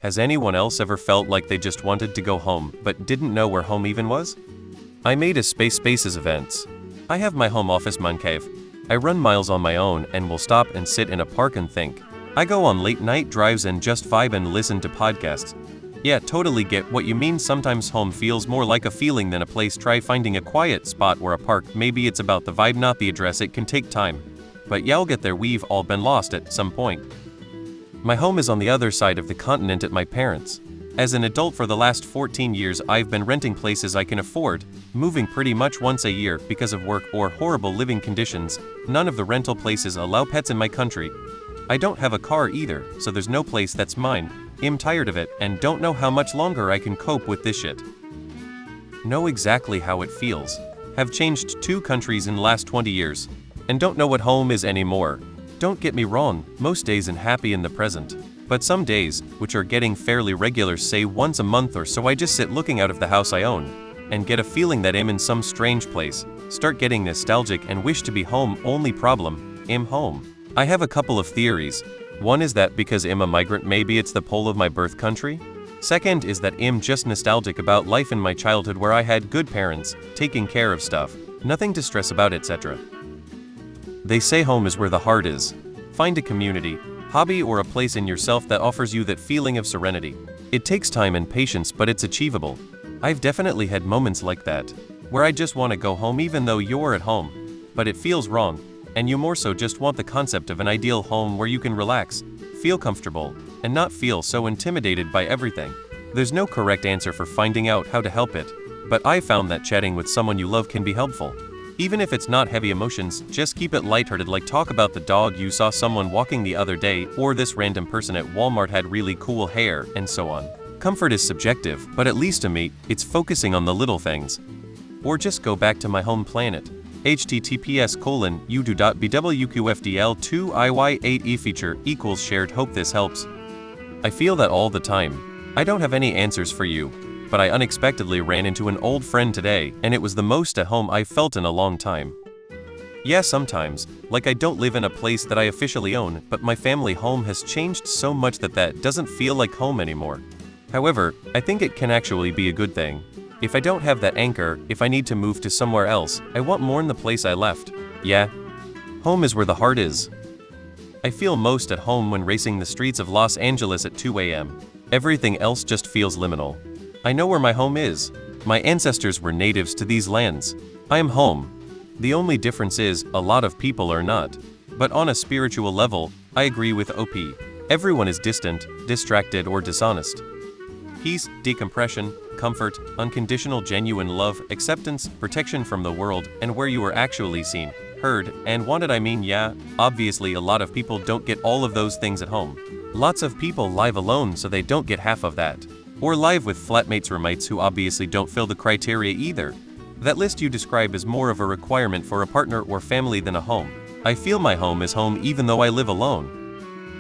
Has anyone else ever felt like they just wanted to go home, but didn't know where home even was? I made a Spaces events. I have my home office man cave. I run miles on my own and will stop and sit in a park and think. I go on late night drives and just vibe and listen to podcasts. Yeah, totally get what you mean. Sometimes home feels more like a feeling than a place. Try finding a quiet spot or a park. Maybe it's about the vibe, not the address. It can take time. But yeah, I'll get there. We've all been lost at some point. My home is on the other side of the continent at my parents'. As an adult for the last 14 years, I've been renting places I can afford, moving pretty much once a year because of work or horrible living conditions. None of the rental places allow pets in my country. I don't have a car either, so there's no place that's mine. I'm tired of it and don't know how much longer I can cope with this shit. Know exactly how it feels. Have changed 2 countries in the last 20 years. And don't know what home is anymore. Don't get me wrong, most days I'm happy in the present. But some days, which are getting fairly regular, say once a month or so, I just sit looking out of the house I own and get a feeling that I'm in some strange place, start getting nostalgic and wish to be home. Only problem, I'm home. I have a couple of theories. One is that because I'm a migrant, maybe it's the pole of my birth country. Second is that I'm just nostalgic about life in my childhood where I had good parents, taking care of stuff, nothing to stress about, etc. They say home is where the heart is. Find a community, hobby or a place in yourself that offers you that feeling of serenity. It takes time and patience, but it's achievable. I've definitely had moments like that, where I just want to go home even though you're at home. But it feels wrong, and you more so just want the concept of an ideal home where you can relax, feel comfortable, and not feel so intimidated by everything. There's no correct answer for finding out how to help it, but I found that chatting with someone you love can be helpful. Even if it's not heavy emotions, just keep it lighthearted, like talk about the dog you saw someone walking the other day, or this random person at Walmart had really cool hair, and so on. Comfort is subjective, but at least to me, it's focusing on the little things. Or just go back to my home planet. https://u2.bwqfdl2iy8e feature equals shared. Hope this helps. I feel that all the time. I don't have any answers for you. But I unexpectedly ran into an old friend today, and it was the most at home I felt in a long time. Yeah, sometimes, like I don't live in a place that I officially own, but my family home has changed so much that doesn't feel like home anymore. However, I think it can actually be a good thing. If I don't have that anchor, if I need to move to somewhere else, I want more in the place I left. Yeah, home is where the heart is. I feel most at home when racing the streets of Los Angeles at 2 a.m. Everything else just feels liminal. I know where my home is. My ancestors were natives to these lands. I am home. The only difference is, a lot of people are not. But on a spiritual level, I agree with OP. Everyone is distant, distracted, or dishonest. Peace, decompression, comfort, unconditional genuine love, acceptance, protection from the world, and where you are actually seen, heard, and wanted. Yeah, obviously a lot of people don't get all of those things at home. Lots of people live alone, so they don't get half of that. Or live with flatmates, roommates who obviously don't fill the criteria either. That list you describe is more of a requirement for a partner or family than a home. I feel my home is home even though I live alone.